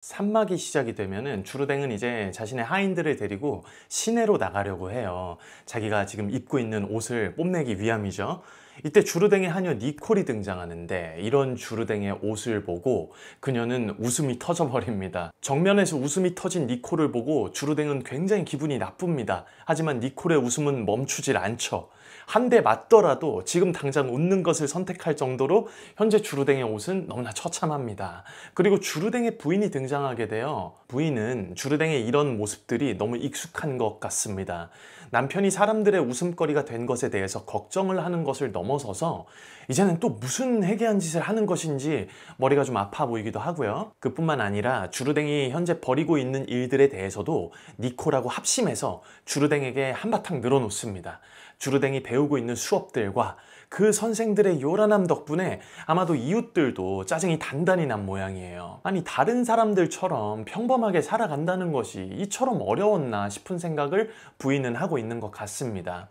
산막이 시작이 되면은 주루댕은 이제 자신의 하인들을 데리고 시내로 나가려고 해요. 자기가 지금 입고 있는 옷을 뽐내기 위함이죠. 이때 주루댕의 하녀 니콜이 등장하는데, 이런 주루댕의 옷을 보고 그녀는 웃음이 터져버립니다. 정면에서 웃음이 터진 니콜을 보고 주루댕은 굉장히 기분이 나쁩니다. 하지만 니콜의 웃음은 멈추질 않죠. 한 대 맞더라도 지금 당장 웃는 것을 선택할 정도로 현재 주루댕의 옷은 너무나 처참합니다. 그리고 주루댕의 부인이 등장하게 돼요. 부인은 주루댕의 이런 모습들이 너무 익숙한 것 같습니다. 남편이 사람들의 웃음거리가 된 것에 대해서 걱정을 하는 것을 넘어서서 이제는 또 무슨 해괴한 짓을 하는 것인지 머리가 좀 아파 보이기도 하고요. 그뿐만 아니라 주루댕이 현재 벌이고 있는 일들에 대해서도 니콜하고 합심해서 주루댕에게 한바탕 늘어놓습니다. 주루댕이 배우고 있는 수업들과 그 선생들의 요란함 덕분에 아마도 이웃들도 짜증이 단단히 난 모양이에요. 아니, 다른 사람들처럼 평범하게 살아간다는 것이 이처럼 어려웠나 싶은 생각을 부인은 하고 있는 것 같습니다.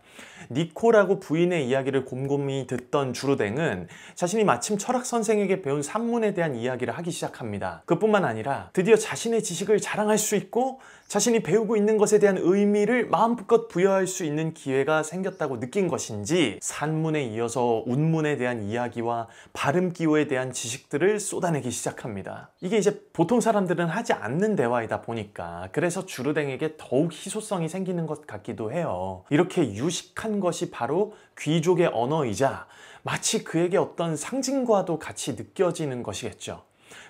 니콜하고 부인의 이야기를 곰곰이 듣던 주루댕은 자신이 마침 철학 선생에게 배운 산문에 대한 이야기를 하기 시작합니다. 그뿐만 아니라 드디어 자신의 지식을 자랑할 수 있고 자신이 배우고 있는 것에 대한 의미를 마음껏 부여할 수 있는 기회가 생겼다고 느낀 것인지 산문에 이어서 운문에 대한 이야기와 발음기호에 대한 지식들을 쏟아내기 시작합니다. 이게 이제 보통 사람들은 하지 않는 대화이다 보니까 그래서 주루댕에게 더욱 희소성이 생기는 것 같기도 해요. 이렇게 유식한 것이 바로 귀족의 언어이자 마치 그에게 어떤 상징과도 같이 느껴지는 것이겠죠.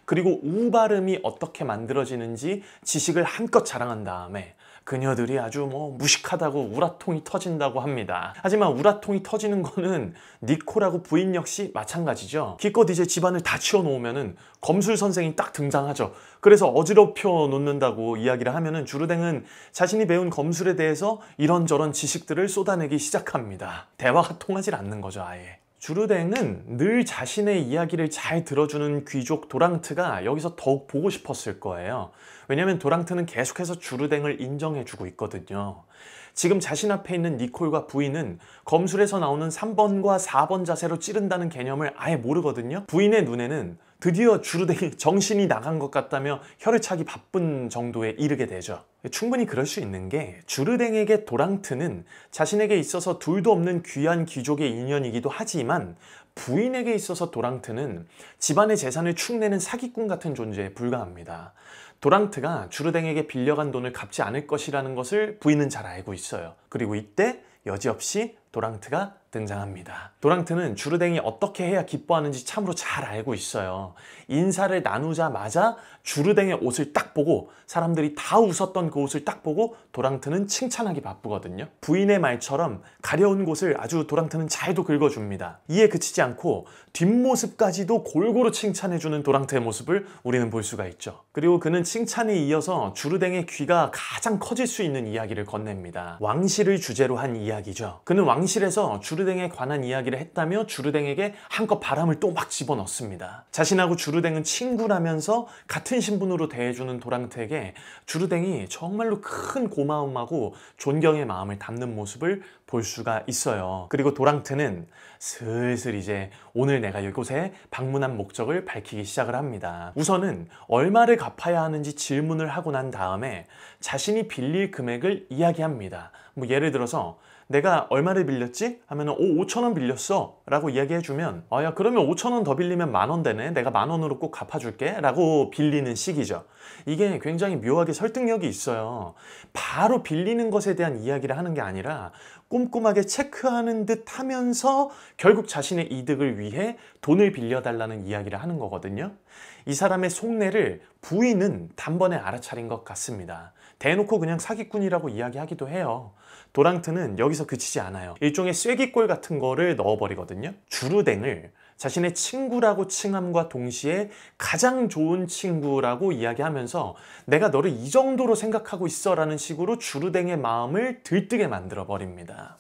그리고 우 발음이 어떻게 만들어지는지 지식을 한껏 자랑한 다음에 그녀들이 아주 무식하다고 우라통이 터진다고 합니다. 하지만 우라통이 터지는 거는 니콜하고 부인 역시 마찬가지죠. 기껏 이제 집안을 다 치워놓으면은 검술 선생이 딱 등장하죠. 그래서 어지럽혀 놓는다고 이야기를 하면은 주루댕은 자신이 배운 검술에 대해서 이런저런 지식들을 쏟아내기 시작합니다. 대화가 통하질 않는 거죠, 아예. 주루댕은 늘 자신의 이야기를 잘 들어주는 귀족 도랑트가 여기서 더욱 보고 싶었을 거예요. 왜냐하면 도랑트는 계속해서 주루댕을 인정해주고 있거든요. 지금 자신 앞에 있는 니콜과 부인은 검술에서 나오는 3번과 4번 자세로 찌른다는 개념을 아예 모르거든요. 부인의 눈에는 드디어 주루댕이 정신이 나간 것 같다며 혀를 차기 바쁜 정도에 이르게 되죠. 충분히 그럴 수 있는 게 주루댕에게 도랑트는 자신에게 있어서 둘도 없는 귀한 귀족의 인연이기도 하지만 부인에게 있어서 도랑트는 집안의 재산을 축내는 사기꾼 같은 존재에 불과합니다. 도랑트가 주루댕에게 빌려간 돈을 갚지 않을 것이라는 것을 부인은 잘 알고 있어요. 그리고 이때 여지없이 도랑트가 등장합니다. 도랑트는 주루댕이 어떻게 해야 기뻐하는지 참으로 잘 알고 있어요. 인사를 나누자마자 주루댕의 옷을 딱 보고 사람들이 다 웃었던 그 옷을 딱 보고 도랑트는 칭찬하기 바쁘거든요. 부인의 말처럼 가려운 곳을 아주 도랑트는 잘도 긁어줍니다. 이에 그치지 않고 뒷모습까지도 골고루 칭찬해주는 도랑트의 모습을 우리는 볼 수가 있죠. 그리고 그는 칭찬에 이어서 주루댕의 귀가 가장 커질 수 있는 이야기를 건넵니다. 왕실을 주제로 한 이야기죠. 그는 왕실에서 주루댕에 관한 이야기를 했다며 주루댕에게 한껏 바람을 또 막 집어넣습니다. 자신하고 주루댕은 친구라면서 같은 신분으로 대해주는 도랑트에게 주루댕이 정말로 큰 고마움하고 존경의 마음을 담는 모습을 볼 수가 있어요. 그리고 도랑트는 슬슬 이제 오늘 내가 이곳에 방문한 목적을 밝히기 시작을 합니다. 우선은 얼마를 갚아야 하는지 질문을 하고 난 다음에 자신이 빌릴 금액을 이야기합니다. 예를 들어서 내가 얼마를 빌렸지? 하면은 5,000원 빌렸어 라고 이야기해주면 야, 그러면 5,000원 더 빌리면 10,000원 되네, 내가 10,000원으로 꼭 갚아줄게 라고 빌리는 식이죠. 이게 굉장히 묘하게 설득력이 있어요. 바로 빌리는 것에 대한 이야기를 하는 게 아니라 꼼꼼하게 체크하는 듯 하면서 결국 자신의 이득을 위해 돈을 빌려달라는 이야기를 하는 거거든요. 이 사람의 속내를 부인은 단번에 알아차린 것 같습니다. 대놓고 그냥 사기꾼이라고 이야기하기도 해요. 도랑트는 여기서 그치지 않아요. 일종의 쐐기골 같은 거를 넣어버리거든요. 주루댕을 자신의 친구라고 칭함과 동시에 가장 좋은 친구라고 이야기하면서 내가 너를 이 정도로 생각하고 있어 라는 식으로 주루댕의 마음을 들뜨게 만들어 버립니다.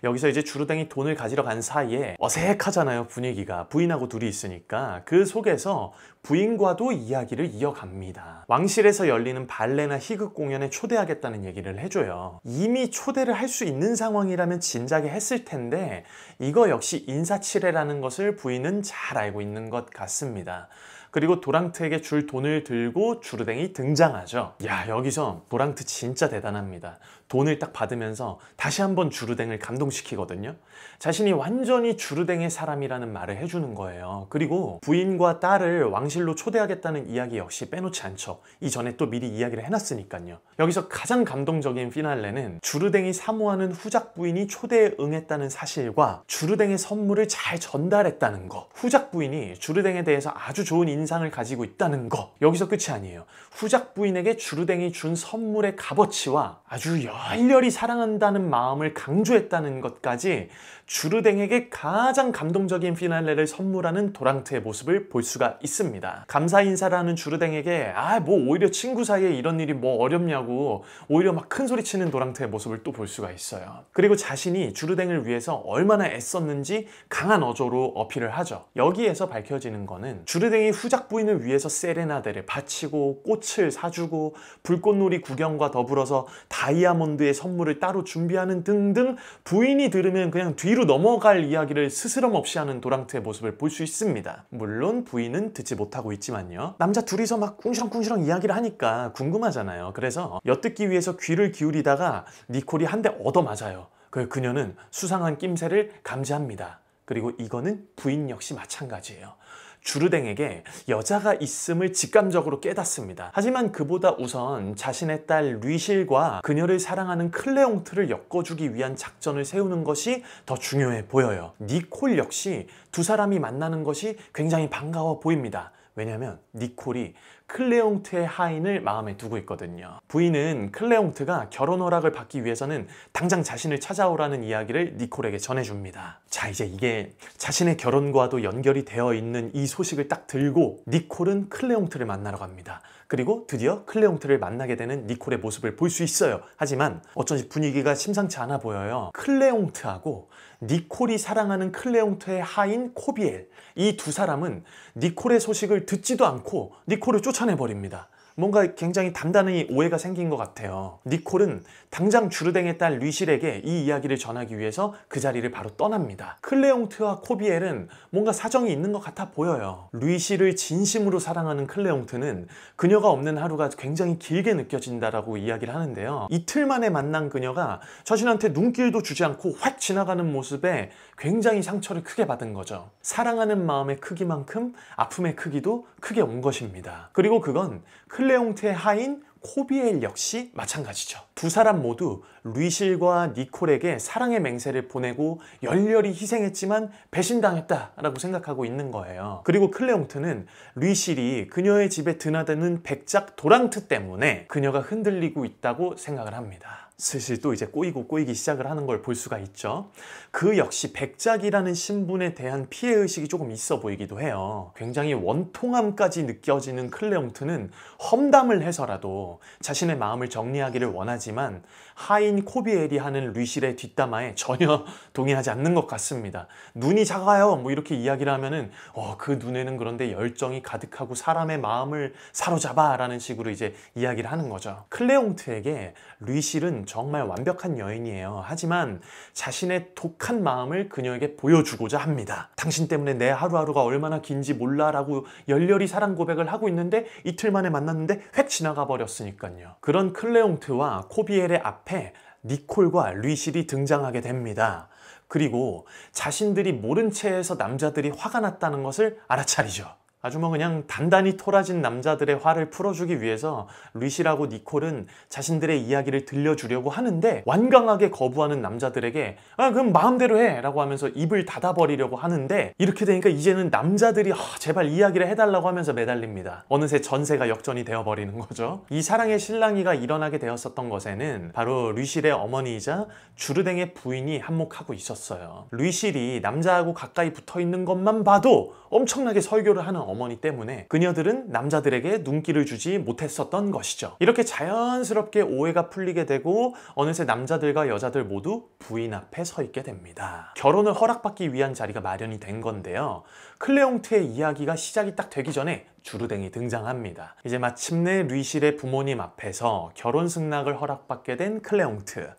여기서 이제 주루댕이 돈을 가지러 간 사이에 어색하잖아요, 분위기가. 부인하고 둘이 있으니까 그 속에서 부인과도 이야기를 이어갑니다. 왕실에서 열리는 발레나 희극 공연에 초대하겠다는 얘기를 해줘요. 이미 초대를 할 수 있는 상황이라면 진작에 했을 텐데 이거 역시 인사치레라는 것을 부인은 잘 알고 있는 것 같습니다. 그리고 도랑트에게 줄 돈을 들고 주르댕이 등장하죠. 야, 여기서 도랑트 진짜 대단합니다. 돈을 딱 받으면서 다시 한번 주르댕을 감동시키거든요. 자신이 완전히 주르댕의 사람이라는 말을 해주는 거예요. 그리고 부인과 딸을 왕실로 초대하겠다는 이야기 역시 빼놓지 않죠. 이전에 또 미리 이야기를 해놨으니까요. 여기서 가장 감동적인 피날레는 주르댕이 사모하는 후작 부인이 초대에 응했다는 사실과 주르댕의 선물을 잘 전달했다는 거, 후작 부인이 주르댕에 대해서 아주 좋은 인상을 가지고 있다는 거. 여기서 끝이 아니에요. 후작 부인에게 주르댕이 준 선물의 값어치와 아주 열렬히 사랑한다는 마음을 강조했다는 것까지 주르댕에게 가장 감동적인 피날레를 선물하는 도랑트의 모습을 볼 수가 있습니다. 감사 인사를 하는 주르댕에게 뭐 오히려 친구 사이에 이런 일이 뭐 어렵냐고 오히려 막 큰 소리 치는 도랑트의 모습을 또 볼 수가 있어요. 그리고 자신이 주르댕을 위해서 얼마나 애썼는지 강한 어조로 어필을 하죠. 여기에서 밝혀지는 거는 주르댕이 후작 부인을 위해서 세레나데를 바치고 꽃을 사주고 불꽃놀이 구경과 더불어서 다이아몬드의 선물을 따로 준비하는 등등 부인이 들으면 그냥 뒤로 넘어갈 이야기를 스스럼 없이 하는 도랑트의 모습을 볼 수 있습니다. 물론 부인은 듣지 못하고 있지만요. 남자 둘이서 막 꿍시렁꿍시렁 이야기를 하니까 궁금하잖아요. 그래서 엿듣기 위해서 귀를 기울이다가 니콜이 한 대 얻어맞아요. 그녀는 수상한 낌새를 감지합니다. 그리고 이거는 부인 역시 마찬가지예요. 주르댕에게 여자가 있음을 직감적으로 깨닫습니다. 하지만 그보다 우선 자신의 딸 류실과 그녀를 사랑하는 클레옹트를 엮어주기 위한 작전을 세우는 것이 더 중요해 보여요. 니콜 역시 두 사람이 만나는 것이 굉장히 반가워 보입니다. 왜냐면 니콜이 클레옹트의 하인을 마음에 두고 있거든요. 부인은 클레옹트가 결혼 허락을 받기 위해서는 당장 자신을 찾아오라는 이야기를 니콜에게 전해줍니다. 자, 이제 이게 자신의 결혼과도 연결이 되어 있는 이 소식을 딱 들고 니콜은 클레옹트를 만나러 갑니다. 그리고 드디어 클레옹트를 만나게 되는 니콜의 모습을 볼 수 있어요. 하지만 어쩐지 분위기가 심상치 않아 보여요. 클레옹트하고 니콜이 사랑하는 클레옹트의 하인 코비엘, 이 두 사람은 니콜의 소식을 듣지도 않고 니콜을 쫓아내버립니다. 뭔가 굉장히 단단히 오해가 생긴 것 같아요. 니콜은 당장 주르댕의 딸 류실에게 이 이야기를 전하기 위해서 그 자리를 바로 떠납니다. 클레옹트와 코비엘은 뭔가 사정이 있는 것 같아 보여요. 류실을 진심으로 사랑하는 클레옹트는 그녀가 없는 하루가 굉장히 길게 느껴진다라고 이야기를 하는데요. 이틀 만에 만난 그녀가 자신한테 눈길도 주지 않고 확 지나가는 모습에 굉장히 상처를 크게 받은 거죠. 사랑하는 마음의 크기만큼 아픔의 크기도 크게 온 것입니다. 그리고 그건 클레옹트의 하인 코비엘 역시 마찬가지죠. 두 사람 모두 류실과 니콜에게 사랑의 맹세를 보내고 열렬히 희생했지만 배신당했다라고 생각하고 있는 거예요. 그리고 클레옹트는 류실이 그녀의 집에 드나드는 백작 도랑트 때문에 그녀가 흔들리고 있다고 생각을 합니다. 슬슬 또 이제 꼬이기 시작을 하는 걸 볼 수가 있죠. 그 역시 백작이라는 신분에 대한 피해의식이 조금 있어 보이기도 해요. 굉장히 원통함까지 느껴지는 클레옹트는 험담을 해서라도 자신의 마음을 정리하기를 원하지만 하인 코비엘이 하는 류실의 뒷담화에 전혀 동의하지 않는 것 같습니다. 눈이 작아요 뭐 이렇게 이야기를 하면은 그 눈에는 그런데 열정이 가득하고 사람의 마음을 사로잡아 라는 식으로 이제 이야기를 하는 거죠. 클레옹트에게 류실은 정말 완벽한 여인이에요. 하지만 자신의 독한 마음을 그녀에게 보여주고자 합니다. 당신 때문에 내 하루하루가 얼마나 긴지 몰라 라고 열렬히 사랑 고백을 하고 있는데 이틀 만에 만났는데 획 지나가 버렸으니까요. 그런 클레옹트와 코비엘의 앞에 니콜과 류실이 등장하게 됩니다. 그리고 자신들이 모른 채에서 남자들이 화가 났다는 것을 알아차리죠. 아주 뭐 그냥 단단히 토라진 남자들의 화를 풀어주기 위해서 류실하고 니콜은 자신들의 이야기를 들려주려고 하는데 완강하게 거부하는 남자들에게 그럼 마음대로 해 라고 하면서 입을 닫아버리려고 하는데 이렇게 되니까 이제는 남자들이 제발 이야기를 해달라고 하면서 매달립니다. 어느새 전세가 역전이 되어버리는 거죠. 이 사랑의 실랑이가 일어나게 되었었던 것에는 바로 류실의 어머니이자 주르댕의 부인이 한몫하고 있었어요. 류실이 남자하고 가까이 붙어있는 것만 봐도 엄청나게 설교를 하는 어머니 때문에 그녀들은 남자들에게 눈길을 주지 못했었던 것이죠. 이렇게 자연스럽게 오해가 풀리게 되고 어느새 남자들과 여자들 모두 부인 앞에 서 있게 됩니다. 결혼을 허락받기 위한 자리가 마련이 된 건데요. 클레옹트의 이야기가 시작이 딱 되기 전에 주르댕이 등장합니다. 이제 마침내 류실의 부모님 앞에서 결혼 승낙을 허락받게 된 클레옹트.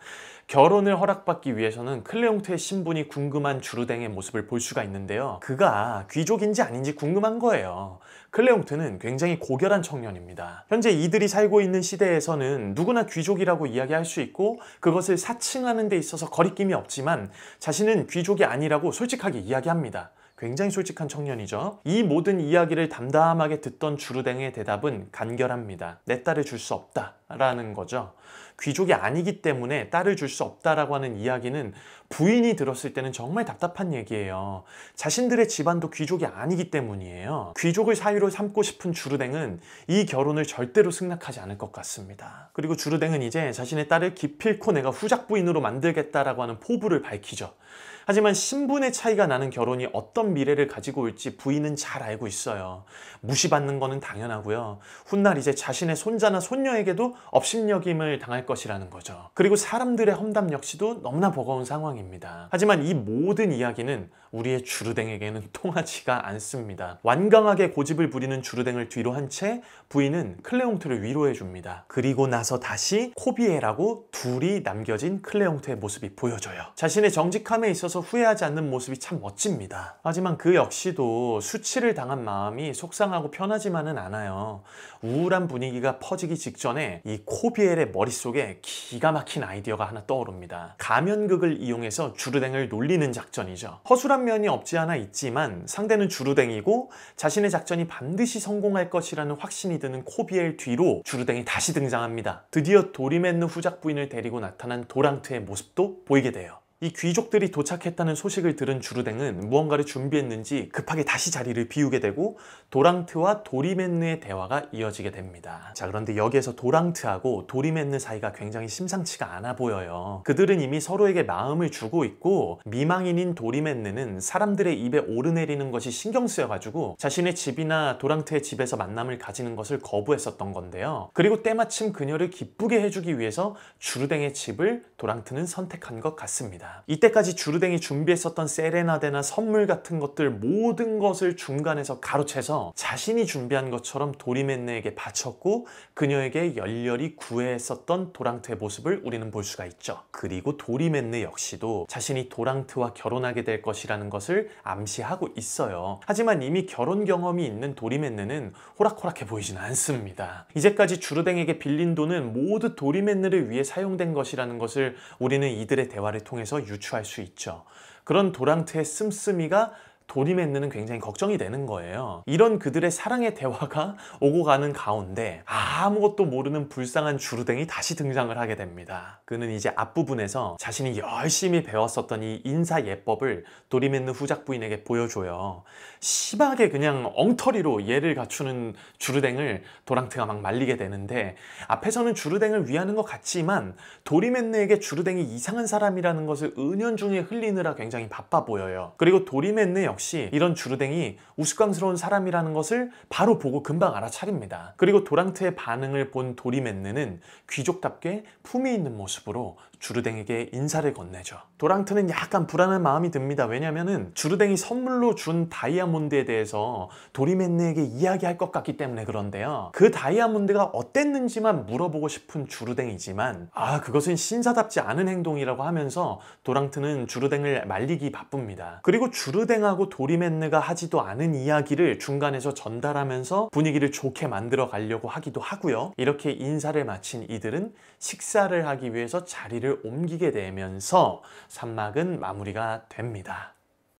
결혼을 허락받기 위해서는 클레옹트의 신분이 궁금한 주르댕의 모습을 볼 수가 있는데요. 그가 귀족인지 아닌지 궁금한 거예요. 클레옹트는 굉장히 고결한 청년입니다. 현재 이들이 살고 있는 시대에서는 누구나 귀족이라고 이야기할 수 있고 그것을 사칭하는 데 있어서 거리낌이 없지만 자신은 귀족이 아니라고 솔직하게 이야기합니다. 굉장히 솔직한 청년이죠. 이 모든 이야기를 담담하게 듣던 주르댕의 대답은 간결합니다. 내 딸을 줄 수 없다 라는 거죠. 귀족이 아니기 때문에 딸을 줄 수 없다라고 하는 이야기는 부인이 들었을 때는 정말 답답한 얘기예요. 자신들의 집안도 귀족이 아니기 때문이에요. 귀족을 사유로 삼고 싶은 주르댕은 이 결혼을 절대로 승낙하지 않을 것 같습니다. 그리고 주르댕은 이제 자신의 딸을 기필코 내가 후작 부인으로 만들겠다라고 하는 포부를 밝히죠. 하지만 신분의 차이가 나는 결혼이 어떤 미래를 가지고 올지 부인은 잘 알고 있어요. 무시받는 거는 당연하고요. 훗날 이제 자신의 손자나 손녀에게도 업신여김을 당할 것이라는 거죠. 그리고 사람들의 험담 역시도 너무나 버거운 상황입니다. 하지만 이 모든 이야기는 우리의 주르댕에게는 통하지가 않습니다. 완강하게 고집을 부리는 주르댕을 뒤로 한 채 부인은 클레옹트를 위로해 줍니다. 그리고 나서 다시 코비에라고 둘이 남겨진 클레옹트의 모습이 보여져요. 자신의 정직함에 있어서 후회하지 않는 모습이 참 멋집니다. 하지만 그 역시도 수치를 당한 마음이 속상하고 편하지만은 않아요. 우울한 분위기가 퍼지기 직전에 이 코비엘의 머릿속에 기가 막힌 아이디어가 하나 떠오릅니다. 가면극을 이용해서 주르댕을 놀리는 작전이죠. 허술한 면이 없지 않아 있지만 상대는 주르댕이고 자신의 작전이 반드시 성공할 것이라는 확신이 드는 코비엘 뒤로 주르댕이 다시 등장합니다. 드디어 도리맨느 후작 부인을 데리고 나타난 도랑트의 모습도 보이게 돼요. 이 귀족들이 도착했다는 소식을 들은 주르댕은 무언가를 준비했는지 급하게 다시 자리를 비우게 되고 도랑트와 도리맨느의 대화가 이어지게 됩니다. 자, 그런데 여기에서 도랑트하고 도리맨느 사이가 굉장히 심상치가 않아 보여요. 그들은 이미 서로에게 마음을 주고 있고 미망인인 도리맨느는 사람들의 입에 오르내리는 것이 신경 쓰여가지고 자신의 집이나 도랑트의 집에서 만남을 가지는 것을 거부했었던 건데요. 그리고 때마침 그녀를 기쁘게 해주기 위해서 주르댕의 집을 도랑트는 선택한 것 같습니다. 이때까지 주르댕이 준비했었던 세레나데나 선물 같은 것들 모든 것을 중간에서 가로채서 자신이 준비한 것처럼 도리맨느에게 바쳤고 그녀에게 열렬히 구애했었던 도랑트의 모습을 우리는 볼 수가 있죠. 그리고 도리맨느 역시도 자신이 도랑트와 결혼하게 될 것이라는 것을 암시하고 있어요. 하지만 이미 결혼 경험이 있는 도리맨느는 호락호락해 보이지는 않습니다. 이제까지 주르댕에게 빌린 돈은 모두 도리맨느를 위해 사용된 것이라는 것을 우리는 이들의 대화를 통해서 유추할 수 있죠. 그런 도랑트의 씀씀이가 도리맨느는 굉장히 걱정이 되는 거예요. 이런 그들의 사랑의 대화가 오고 가는 가운데 아무것도 모르는 불쌍한 주르댕이 다시 등장을 하게 됩니다. 그는 이제 앞부분에서 자신이 열심히 배웠었던 이 인사 예법을 도리맨느 후작 부인에게 보여줘요. 심하게 그냥 엉터리로 예를 갖추는 주르댕을 도랑트가 막 말리게 되는데 앞에서는 주르댕을 위하는 것 같지만 도리맨느에게 주르댕이 이상한 사람이라는 것을 은연중에 흘리느라 굉장히 바빠 보여요. 그리고 도리맨느 역시 이런 주르댕이 우스꽝스러운 사람이라는 것을 바로 보고 금방 알아차립니다. 그리고 도랑트의 반응을 본 도리맨느는 귀족답게 품위 있는 모습으로 주르댕에게 인사를 건네죠. 도랑트는 약간 불안한 마음이 듭니다. 왜냐면은 주르댕이 선물로 준 다이아몬드에 대해서 도리맨느에게 이야기할 것 같기 때문에 그런데요. 그 다이아몬드가 어땠는지만 물어보고 싶은 주르댕이지만 그것은 신사답지 않은 행동이라고 하면서 도랑트는 주르댕을 말리기 바쁩니다. 그리고 주르댕하고 도리맨느가 하지도 않은 이야기를 중간에서 전달하면서 분위기를 좋게 만들어 가려고 하기도 하고요. 이렇게 인사를 마친 이들은 식사를 하기 위해서 자리를 옮기게 되면서 3막은 마무리가 됩니다.